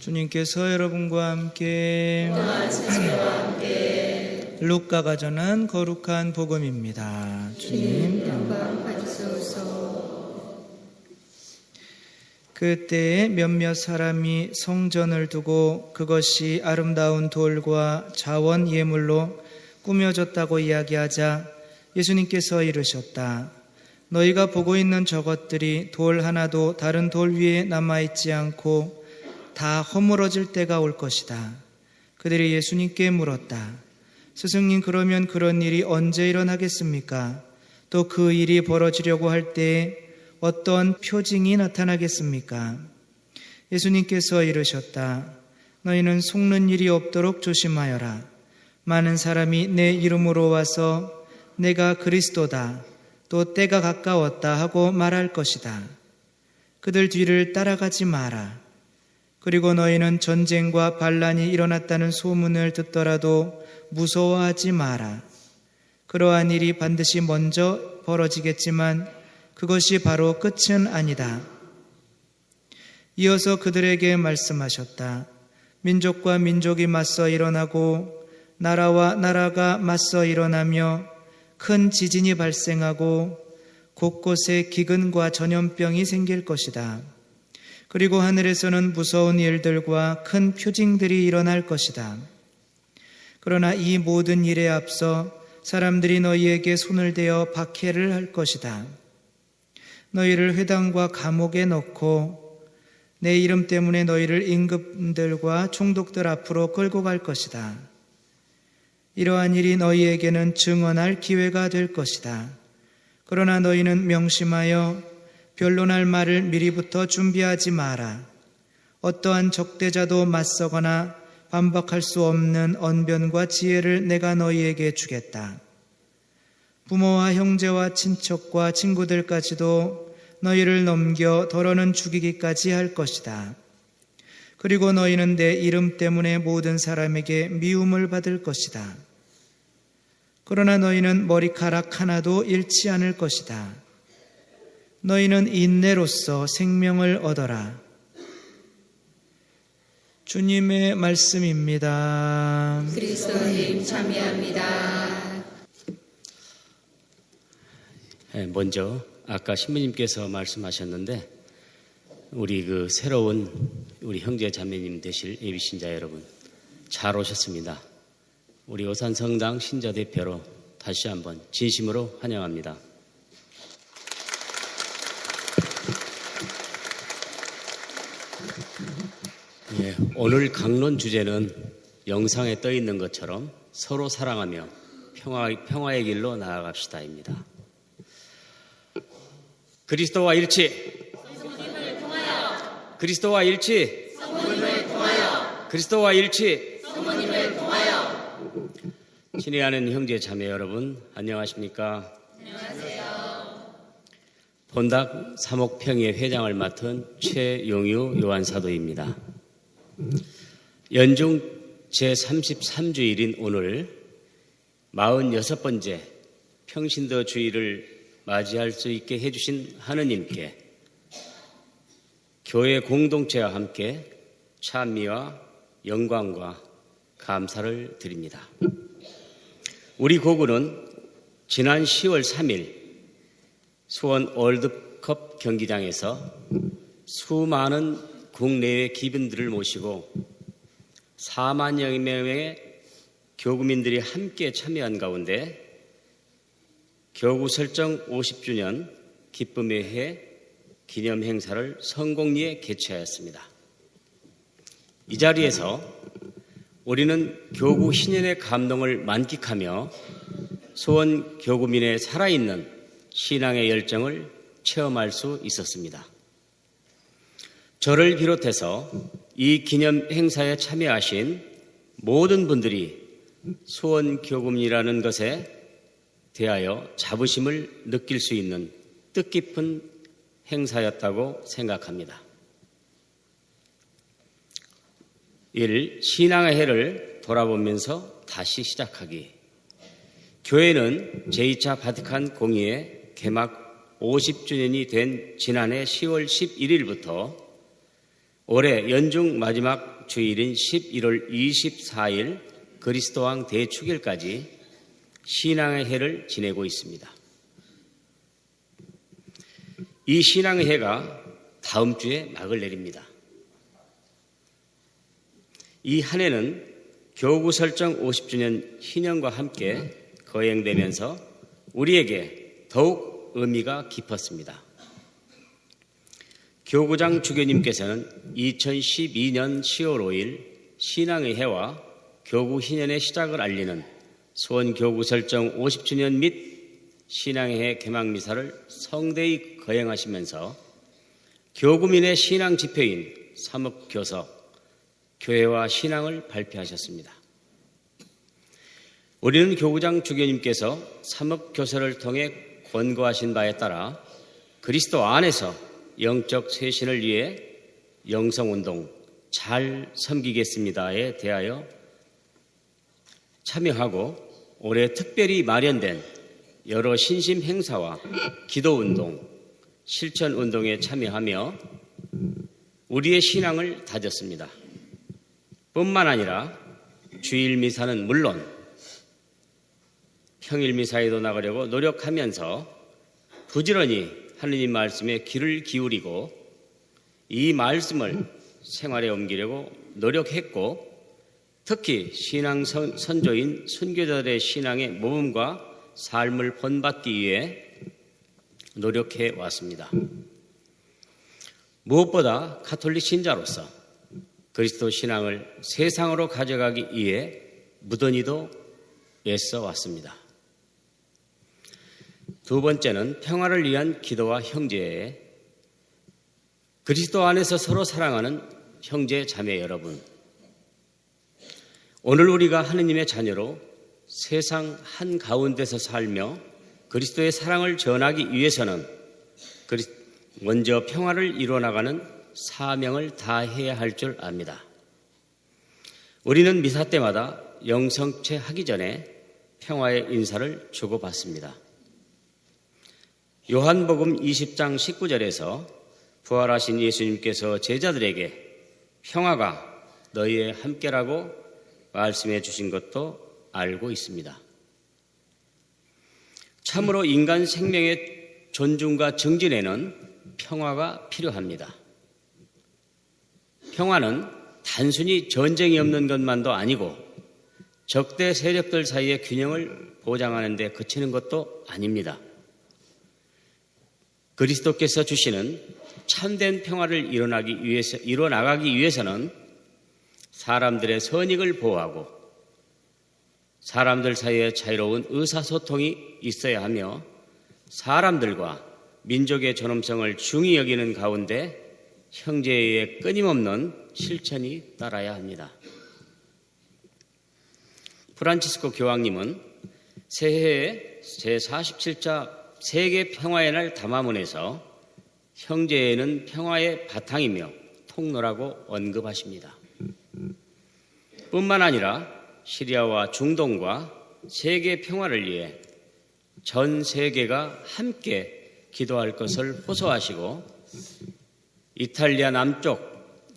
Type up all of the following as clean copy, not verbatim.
주님께서 여러분과 함께 루카가 전한 거룩한 복음입니다. 주님 영광 받으소서. 그때에 몇몇 사람이 성전을 두고 그것이 아름다운 돌과 자원 예물로 꾸며졌다고 이야기하자 예수님께서 이르셨다. 너희가 보고 있는 저것들이 돌 하나도 다른 돌 위에 남아있지 않고 다 허물어질 때가 올 것이다. 그들이 예수님께 물었다. 스승님, 그러면 그런 일이 언제 일어나겠습니까? 또 그 일이 벌어지려고 할 때에 어떤 표징이 나타나겠습니까? 예수님께서 이르셨다. 너희는 속는 일이 없도록 조심하여라. 많은 사람이 내 이름으로 와서 내가 그리스도다, 또 때가 가까웠다 하고 말할 것이다. 그들 뒤를 따라가지 마라. 그리고 너희는 전쟁과 반란이 일어났다는 소문을 듣더라도 무서워하지 마라. 그러한 일이 반드시 먼저 벌어지겠지만 그것이 바로 끝은 아니다. 이어서 그들에게 말씀하셨다. 민족과 민족이 맞서 일어나고 나라와 나라가 맞서 일어나며 큰 지진이 발생하고 곳곳에 기근과 전염병이 생길 것이다. 그리고 하늘에서는 무서운 일들과 큰 표징들이 일어날 것이다. 그러나 이 모든 일에 앞서 사람들이 너희에게 손을 대어 박해를 할 것이다. 너희를 회당과 감옥에 넣고 내 이름 때문에 너희를 임금들과 총독들 앞으로 끌고 갈 것이다. 이러한 일이 너희에게는 증언할 기회가 될 것이다. 그러나 너희는 명심하여 변론할 말을 미리부터 준비하지 마라. 어떠한 적대자도 맞서거나 반박할 수 없는 언변과 지혜를 내가 너희에게 주겠다. 부모와 형제와 친척과 친구들까지도 너희를 넘겨 더러는 죽이기까지 할 것이다. 그리고 너희는 내 이름 때문에 모든 사람에게 미움을 받을 것이다. 그러나 너희는 머리카락 하나도 잃지 않을 것이다. 너희는 인내로써 생명을 얻어라. 주님의 말씀입니다. 그리스도님 참여합니다. 먼저 아까 신부님께서 말씀하셨는데 우리 새로운 우리 형제 자매님 되실 예비신자 여러분 잘 오셨습니다. 우리 오산성당 신자 대표로 다시 한번 진심으로 환영합니다. 오늘 강론 주제는 영상에 떠 있는 것처럼 서로 사랑하며 평화의 길로 나아갑시다입니다. 그리스도와 일치, 성모님을 통하여. 그리스도와 일치, 성모님을 통하여. 그리스도와 일치, 성모님을 통하여. 친애하는 형제 자매 여러분, 안녕하십니까? 안녕하세요. 본당 사목평의 회장을 맡은 최용유 요한사도입니다. 연중 제33주일인 오늘 46번째 평신도 주일을 맞이할 수 있게 해주신 하느님께 교회 공동체와 함께 찬미와 영광과 감사를 드립니다. 우리 고구는 지난 10월 3일 수원 월드컵 경기장에서 수많은 국내외 기빈들을 모시고 4만여 명의 교구민들이 함께 참여한 가운데 교구 설정 50주년 기쁨의 해 기념 행사를 성공리에 개최하였습니다. 이 자리에서 우리는 교구 신년의 감동을 만끽하며 수원 교구민의 살아있는 신앙의 열정을 체험할 수 있었습니다. 저를 비롯해서 이 기념 행사에 참여하신 모든 분들이 수원 교구민이라는 것에 대하여 자부심을 느낄 수 있는 뜻깊은 행사였다고 생각합니다. 1. 신앙의 해를 돌아보면서 다시 시작하기. 교회는 제2차 바티칸 공의회 개막 50주년이 된 지난해 10월 11일부터 올해 연중 마지막 주일인 11월 24일 그리스도왕 대축일까지 신앙의 해를 지내고 있습니다. 이 신앙의 해가 다음 주에 막을 내립니다. 이 한 해는 교구 설정 50주년 희년과 함께 거행되면서 우리에게 더욱 의미가 깊었습니다. 교구장 주교님께서는 2012년 10월 5일 신앙의 해와 교구 희년의 시작을 알리는 수원 교구 설정 50주년 및 신앙의 해 개막미사를 성대히 거행하시면서 교구민의 신앙 지표인 사목교서, 교회와 신앙을 발표하셨습니다. 우리는 교구장 주교님께서 사목교서를 통해 권고하신 바에 따라 그리스도 안에서 영적 쇄신을 위해 영성운동 잘 섬기겠습니다에 대하여 참여하고 올해 특별히 마련된 여러 신심 행사와 기도운동, 실천운동에 참여하며 우리의 신앙을 다졌습니다. 뿐만 아니라 주일 미사는 물론 평일 미사에도 나가려고 노력하면서 부지런히 하느님 말씀에 귀를 기울이고 이 말씀을 생활에 옮기려고 노력했고 특히 신앙 선조인 순교자들의 신앙의 모범과 삶을 본받기 위해 노력해 왔습니다. 무엇보다 가톨릭 신자로서 그리스도 신앙을 세상으로 가져가기 위해 무던히도 애써 왔습니다. 두 번째는 평화를 위한 기도와 형제에 그리스도 안에서 서로 사랑하는 형제 자매 여러분, 오늘 우리가 하느님의 자녀로 세상 한가운데서 살며 그리스도의 사랑을 전하기 위해서는 먼저 평화를 이루어나가는 사명을 다해야 할 줄 압니다. 우리는 미사 때마다 영성체 하기 전에 평화의 인사를 주고받습니다. 요한복음 20장 19절에서 부활하신 예수님께서 제자들에게 평화가 너희의 함께라고 말씀해 주신 것도 알고 있습니다. 참으로 인간 생명의 존중과 증진에는 평화가 필요합니다. 평화는 단순히 전쟁이 없는 것만도 아니고 적대 세력들 사이의 균형을 보장하는 데 그치는 것도 아닙니다. 그리스도께서 주시는 참된 평화를 이뤄나가기 위해서는 사람들의 선익을 보호하고 사람들 사이에 자유로운 의사소통이 있어야 하며 사람들과 민족의 존엄성을 중히 여기는 가운데 형제의 끊임없는 실천이 따라야 합니다. 프란치스코 교황님은 새해에 제47자 세계 평화의 날 담화문에서 형제회는 평화의 바탕이며 통로라고 언급하십니다. 뿐만 아니라 시리아와 중동과 세계 평화를 위해 전 세계가 함께 기도할 것을 호소하시고 이탈리아 남쪽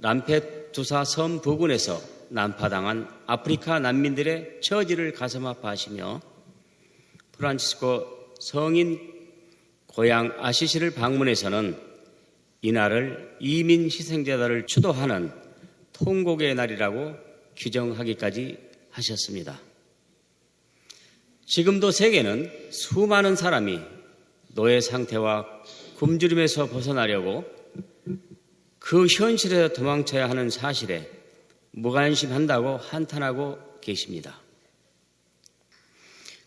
람페두사 섬 부근에서 난파당한 아프리카 난민들의 처지를 가슴 아파하시며 프란치스코 성인 고향 아시시를 방문해서는 이날을 이민 희생자들을 추도하는 통곡의 날이라고 규정하기까지 하셨습니다. 지금도 세계는 수많은 사람이 노예 상태와 굶주림에서 벗어나려고 그 현실에서 도망쳐야 하는 사실에 무관심한다고 한탄하고 계십니다.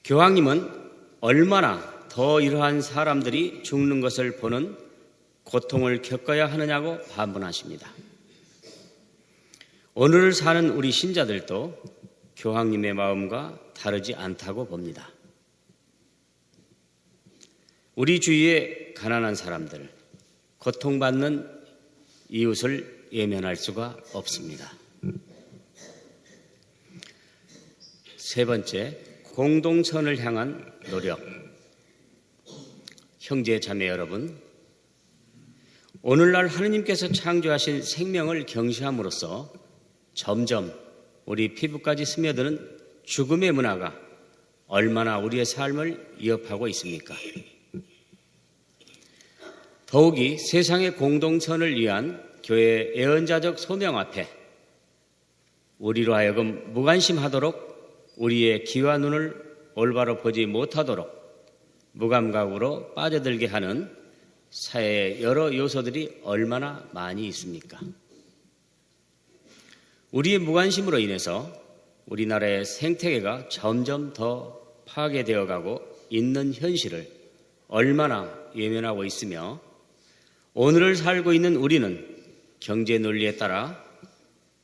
교황님은 얼마나 더 이러한 사람들이 죽는 것을 보는 고통을 겪어야 하느냐고 반문하십니다. 오늘을 사는 우리 신자들도 교황님의 마음과 다르지 않다고 봅니다. 우리 주위의 가난한 사람들, 고통받는 이웃을 예면할 수가 없습니다. 세 번째, 공동선을 향한 노력. 형제 자매 여러분, 오늘날 하느님께서 창조하신 생명을 경시함으로써 점점 우리 피부까지 스며드는 죽음의 문화가 얼마나 우리의 삶을 위협하고 있습니까? 더욱이 세상의 공동선을 위한 교회의 애언자적 소명 앞에 우리로 하여금 무관심하도록, 우리의 귀와 눈을 올바로 보지 못하도록 무감각으로 빠져들게 하는 사회의 여러 요소들이 얼마나 많이 있습니까? 우리의 무관심으로 인해서 우리나라의 생태계가 점점 더 파괴되어 가고 있는 현실을 얼마나 외면하고 있으며, 오늘을 살고 있는 우리는 경제 논리에 따라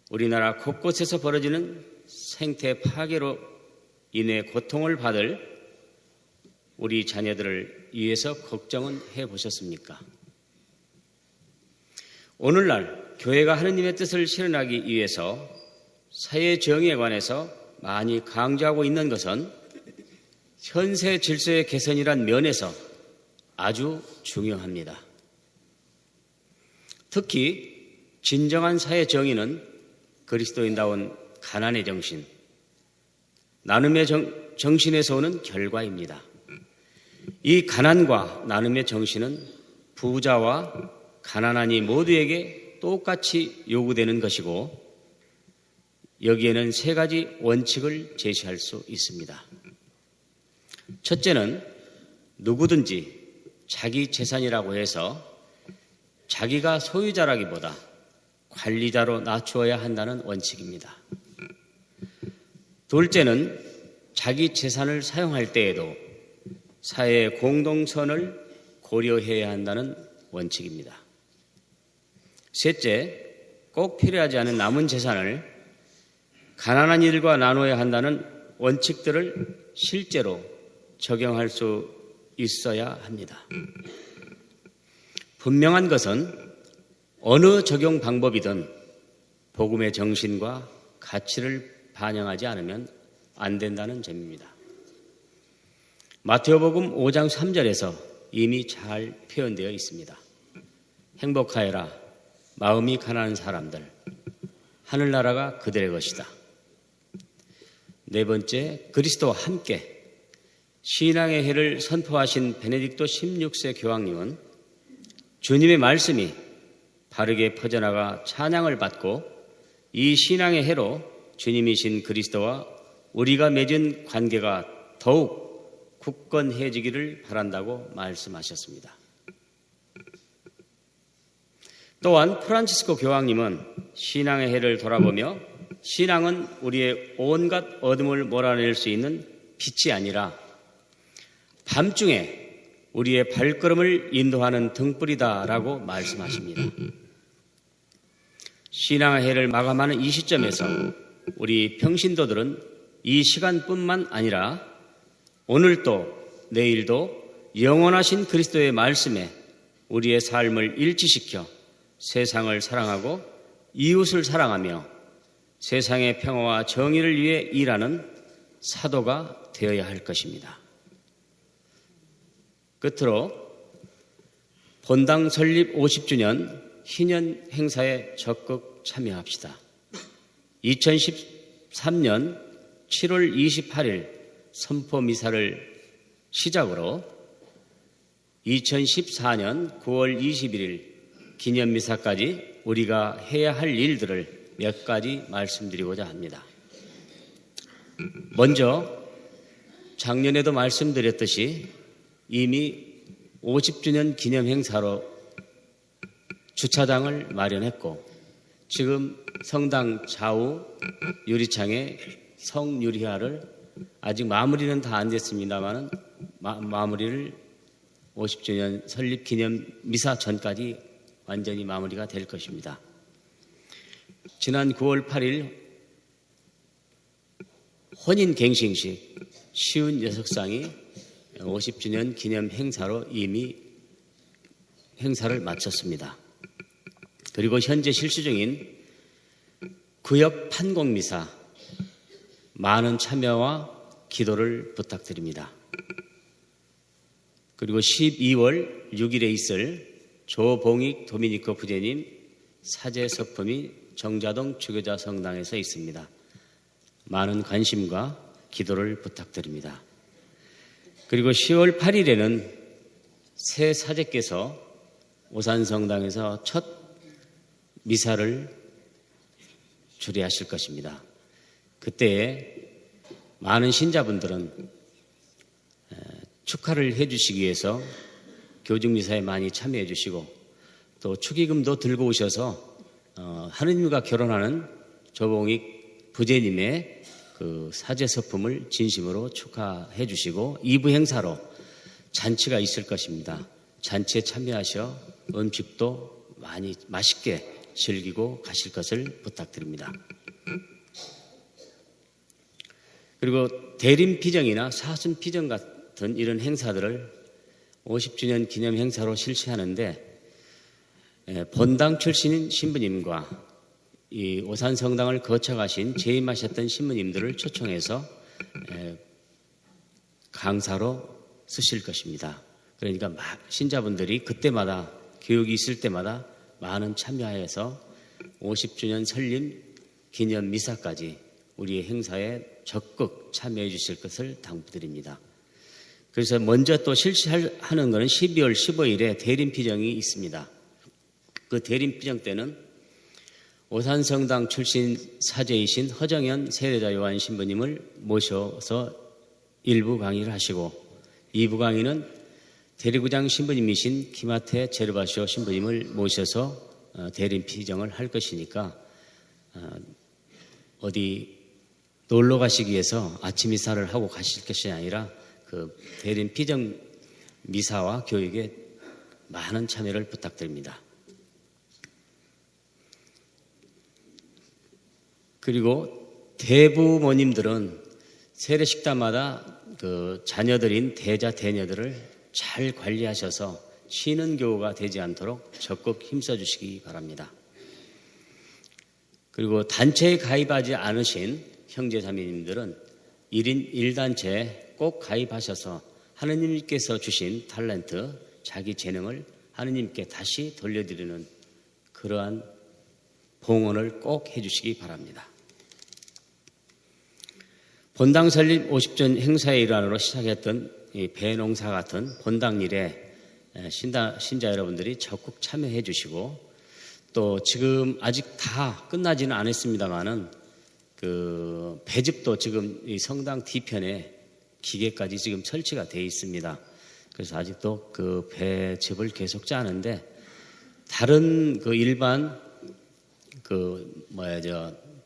우리나라 곳곳에서 벌어지는 생태 파괴로 인해 고통을 받을 우리 자녀들을 위해서 걱정은 해보셨습니까? 오늘날 교회가 하느님의 뜻을 실현하기 위해서 사회 정의에 관해서 많이 강조하고 있는 것은 현세 질서의 개선이란 면에서 아주 중요합니다. 특히 진정한 사회 정의는 그리스도인다운 가난의 정신, 나눔의 정신에서 오는 결과입니다. 이 가난과 나눔의 정신은 부자와 가난한 이 모두에게 똑같이 요구되는 것이고, 여기에는 세 가지 원칙을 제시할 수 있습니다. 첫째는 누구든지 자기 재산이라고 해서 자기가 소유자라기보다 관리자로 낮추어야 한다는 원칙입니다. 둘째는 자기 재산을 사용할 때에도 사회의 공동선을 고려해야 한다는 원칙입니다. 셋째, 꼭 필요하지 않은 남은 재산을 가난한 이들과 나눠야 한다는 원칙들을 실제로 적용할 수 있어야 합니다. 분명한 것은 어느 적용 방법이든 복음의 정신과 가치를 반영하지 않으면 안 된다는 점입니다. 마태복음 5장 3절에서 이미 잘 표현되어 있습니다. 행복하여라 마음이 가난한 사람들, 하늘나라가 그들의 것이다. 네 번째, 그리스도와 함께 신앙의 해를 선포하신 베네딕토 16세 교황님은 주님의 말씀이 바르게 퍼져나가 찬양을 받고 이 신앙의 해로 주님이신 그리스도와 우리가 맺은 관계가 더욱 굳건해지기를 바란다고 말씀하셨습니다. 또한 프란치스코 교황님은 신앙의 해를 돌아보며 신앙은 우리의 온갖 어둠을 몰아낼 수 있는 빛이 아니라 밤중에 우리의 발걸음을 인도하는 등불이다라고 말씀하십니다. 신앙의 해를 마감하는 이 시점에서 우리 평신도들은 이 시간뿐만 아니라 오늘도 내일도 영원하신 그리스도의 말씀에 우리의 삶을 일치시켜 세상을 사랑하고 이웃을 사랑하며 세상의 평화와 정의를 위해 일하는 사도가 되어야 할 것입니다. 끝으로 본당 설립 50주년 희년 행사에 적극 참여합시다. 2013년 7월 28일 선포 미사를 시작으로 2014년 9월 21일 기념 미사까지 우리가 해야 할 일들을 몇 가지 말씀드리고자 합니다. 먼저 작년에도 말씀드렸듯이 이미 50주년 기념 행사로 주차장을 마련했고 지금 성당 좌우 유리창에 성유리화를 아직 마무리는 다 안 됐습니다만 마무리를 50주년 설립 기념 미사 전까지 완전히 마무리가 될 것입니다. 지난 9월 8일 혼인갱신식 쉬운 녀석상이 50주년 기념 행사로 이미 행사를 마쳤습니다. 그리고 현재 실시 중인 구역 판공미사 많은 참여와 기도를 부탁드립니다. 그리고 12월 6일에 있을 조봉익 도미니코 부제님 사제 서품이 정자동 주교자 성당에서 있습니다. 많은 관심과 기도를 부탁드립니다. 그리고 10월 8일에는 새 사제께서 오산성당에서 첫 미사를 주례하실 것입니다. 그때에 많은 신자분들은 축하를 해주시기 위해서 교중미사에 많이 참여해 주시고 또 축의금도 들고 오셔서 하느님과 결혼하는 조봉익 부제님의 그 사제 서품을 진심으로 축하해 주시고 2부 행사로 잔치가 있을 것입니다. 잔치에 참여하셔 음식도 많이 맛있게 즐기고 가실 것을 부탁드립니다. 그리고 대림피정이나 사순피정 같은 이런 행사들을 50주년 기념 행사로 실시하는데 본당 출신인 신부님과 이 오산성당을 거쳐가신 재임하셨던 신부님들을 초청해서 강사로 쓰실 것입니다. 그러니까 신자분들이 그때마다 교육이 있을 때마다 많은 참여하여서 50주년 설립 기념 미사까지 우리의 행사에 적극 참여해 주실 것을 당부드립니다. 그래서 먼저 또 실시하는 것은 12월 15일에 대림피정이 있습니다. 그 대림피정 때는 오산성당 출신 사제이신 허정현 세례자 요한 신부님을 모셔서 1부 강의를 하시고 2부 강의는 대리구장 신부님이신 김하태 제르바시오 신부님을 모셔서 대림피정을 할 것이니까 어디 놀러 가시기 위해서 아침 미사를 하고 가실 것이 아니라 그 대림피정 미사와 교육에 많은 참여를 부탁드립니다. 그리고 대부모님들은 세례식단마다 그 자녀들인 대자 대녀들을 잘 관리하셔서 쉬는 교우가 되지 않도록 적극 힘써 주시기 바랍니다. 그리고 단체에 가입하지 않으신 형제자매님들은 1인 1단체에 꼭 가입하셔서 하느님께서 주신 탤런트, 자기 재능을 하느님께 다시 돌려드리는 그러한 봉헌을 꼭 해주시기 바랍니다. 본당 설립 50전 행사의 일환으로 시작했던 이 배농사 같은 본당 일에 신자 여러분들이 적극 참여해 주시고 또 지금 아직 다 끝나지는 않았습니다만은 그 배즙도 지금 이 성당 뒤편에 기계까지 지금 설치가 되어 있습니다. 그래서 아직도 그 배즙을 계속 짜는데 다른 그 일반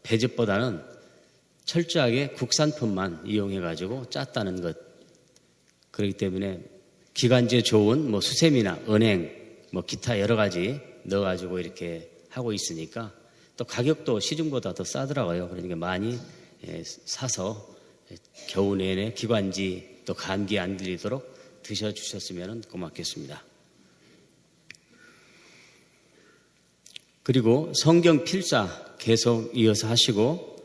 배즙보다는 철저하게 국산품만 이용해가지고 짰다는 것. 그렇기 때문에 기관지에 좋은 수세미나 은행, 기타 여러 가지 넣어가지고 이렇게 하고 있으니까 또 가격도 시중보다 더 싸더라고요. 그러니까 많이 사서 겨우 내내 기관지 또 감기 안 들리도록 드셔주셨으면 고맙겠습니다. 그리고 성경 필사 계속 이어서 하시고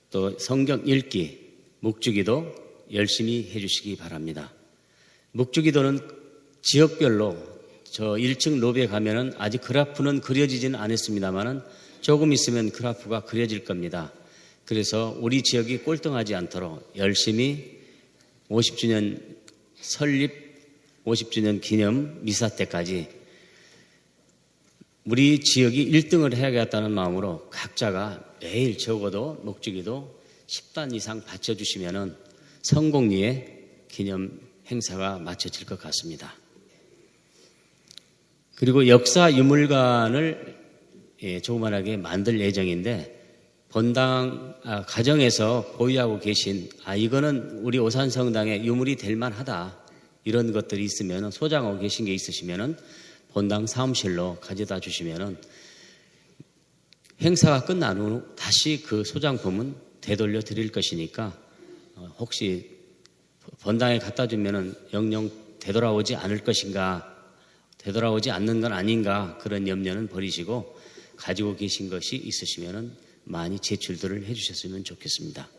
또 성경 읽기, 묵주기도 열심히 해주시기 바랍니다. 묵주기도는 지역별로 저 1층 로비에 가면은 아직 그래프는 그려지지는 않았습니다만은 조금 있으면 그래프가 그려질 겁니다. 그래서 우리 지역이 꼴등하지 않도록 열심히 50주년 설립 50주년 기념 미사 때까지 우리 지역이 1등을 해야겠다는 마음으로 각자가 매일 적어도 묵주기도 10단 이상 바쳐주시면은 성공리에 기념 행사가 마쳐질 것 같습니다. 그리고 역사 유물관을 조그만하게 만들 예정인데 본당 가정에서 보유하고 계신 이거는 우리 오산성당의 유물이 될 만하다 이런 것들이 있으면 소장하고 계신 게 있으시면은 본당 사무실로 가져다 주시면은 행사가 끝난 후 다시 그 소장품은 되돌려 드릴 것이니까 혹시 본당에 갖다 주면은 영영 되돌아오지 않을 것인가, 되돌아오지 않는 건 아닌가 그런 염려는 버리시고 가지고 계신 것이 있으시면은 많이 제출들을 해주셨으면 좋겠습니다.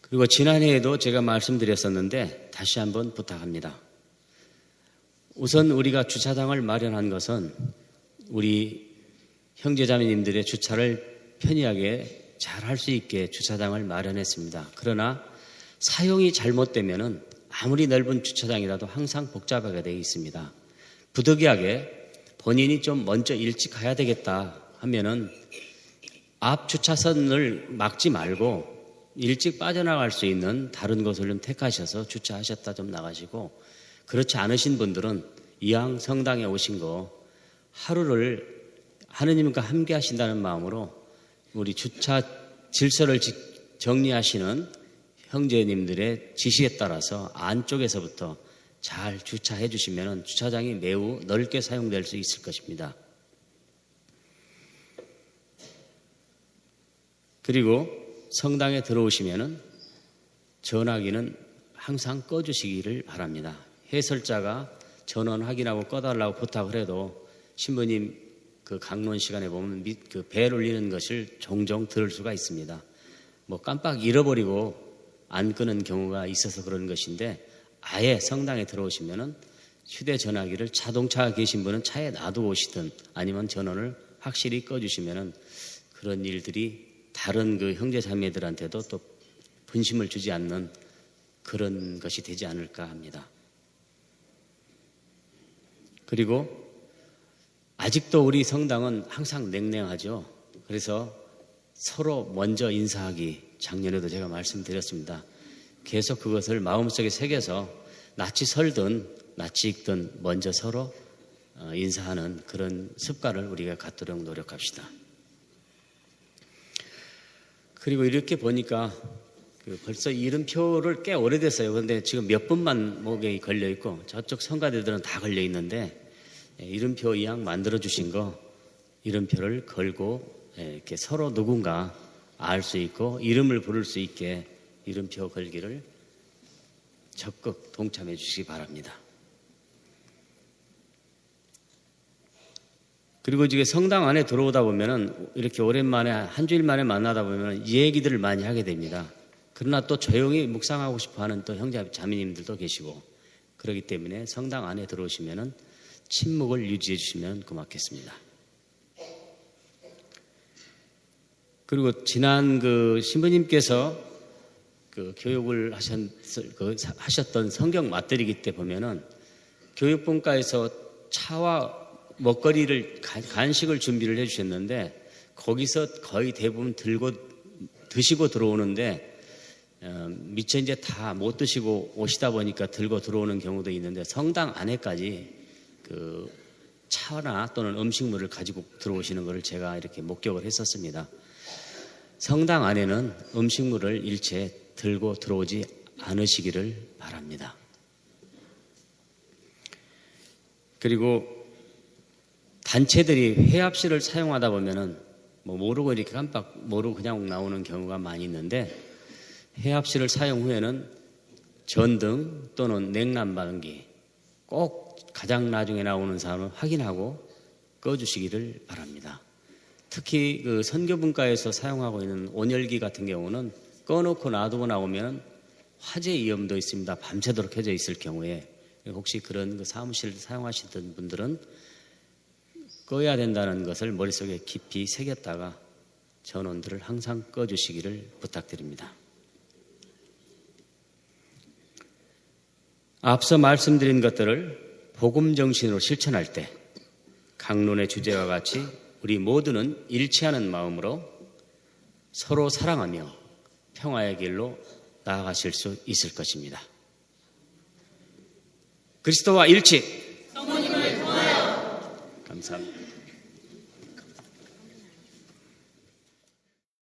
그리고 지난해에도 제가 말씀드렸었는데 다시 한번 부탁합니다. 우선 우리가 주차장을 마련한 것은 우리 형제자매님들의 주차를 편리하게 잘 할 수 있게 주차장을 마련했습니다. 그러나 사용이 잘못되면은 아무리 넓은 주차장이라도 항상 복잡하게 되어 있습니다. 부득이하게 본인이 좀 먼저 일찍 가야 되겠다 하면은 앞 주차선을 막지 말고 일찍 빠져나갈 수 있는 다른 곳을 좀 택하셔서 주차하셨다 좀 나가시고, 그렇지 않으신 분들은 이왕 성당에 오신 거 하루를 하느님과 함께 하신다는 마음으로 우리 주차 질서를 정리하시는 형제님들의 지시에 따라서 안쪽에서부터 잘 주차해 주시면 주차장이 매우 넓게 사용될 수 있을 것입니다. 그리고 성당에 들어오시면 전화기는 항상 꺼주시기를 바랍니다. 해설자가 전원 확인하고 꺼달라고 부탁을 해도 신부님 그 강론 시간에 보면 그 벨 울리는 것을 종종 들을 수가 있습니다. 뭐 깜빡 잃어버리고 안 끄는 경우가 있어서 그런 것인데, 아예 성당에 들어오시면은 휴대전화기를 자동차가 계신 분은 차에 놔두고 오시든 아니면 전원을 확실히 꺼주시면은 그런 일들이 다른 그 형제 자매들한테도 또 분심을 주지 않는 그런 것이 되지 않을까 합니다. 그리고 아직도 우리 성당은 항상 냉랭하죠. 그래서 서로 먼저 인사하기, 작년에도 제가 말씀드렸습니다. 계속 그것을 마음속에 새겨서 낯이 설든 낯이 익든 먼저 서로 인사하는 그런 습관을 우리가 갖도록 노력합시다. 그리고 이렇게 보니까 벌써 이름표를 꽤 오래됐어요. 그런데 지금 몇 분만 목에 걸려 있고 저쪽 성가대들은 다 걸려 있는데, 이름표 이왕 만들어 주신 거 이름표를 걸고 이렇게 서로 누군가 알 수 있고 이름을 부를 수 있게 이름표 걸기를 적극 동참해 주시기 바랍니다. 그리고 이제 성당 안에 들어오다 보면은 이렇게 오랜만에 한 주일 만에 만나다 보면 이 얘기들을 많이 하게 됩니다. 그러나 또 조용히 묵상하고 싶어 하는 또 형제 자매님들도 계시고, 그렇기 때문에 성당 안에 들어오시면은 침묵을 유지해 주시면 고맙겠습니다. 그리고 지난 그 신부님께서 그 교육을 하셨던 성경 맞들이기 때 보면은 교육분과에서 차와 먹거리를 간식을 준비를 해주셨는데, 거기서 거의 대부분 드시고 들어오는데, 미처 이제 다 못 드시고 오시다 보니까 들고 들어오는 경우도 있는데, 성당 안에까지 그 차나 또는 음식물을 가지고 들어오시는 것을 제가 이렇게 목격을 했었습니다. 성당 안에는 음식물을 일체 들고 들어오지 않으시기를 바랍니다. 그리고 단체들이 회합실을 사용하다 보면은 뭐 모르고 이렇게 깜빡 모르고 그냥 나오는 경우가 많이 있는데, 회합실을 사용 후에는 전등 또는 냉난방기 꼭 가장 나중에 나오는 사람을 확인하고 꺼주시기를 바랍니다. 특히 그 선교분과에서 사용하고 있는 온열기 같은 경우는 꺼놓고 놔두고 나오면 화재 위험도 있습니다. 밤새도록 켜져 있을 경우에. 혹시 그런 그 사무실 사용하시던 분들은 꺼야 된다는 것을 머릿속에 깊이 새겼다가 전원들을 항상 꺼주시기를 부탁드립니다. 앞서 말씀드린 것들을 복음 정신으로 실천할 때 강론의 주제와 같이 우리 모두는 일치하는 마음으로 서로 사랑하며 평화의 길로 나아가실 수 있을 것입니다. 그리스도와 일치. 성모님을 통하여. 감사합니다.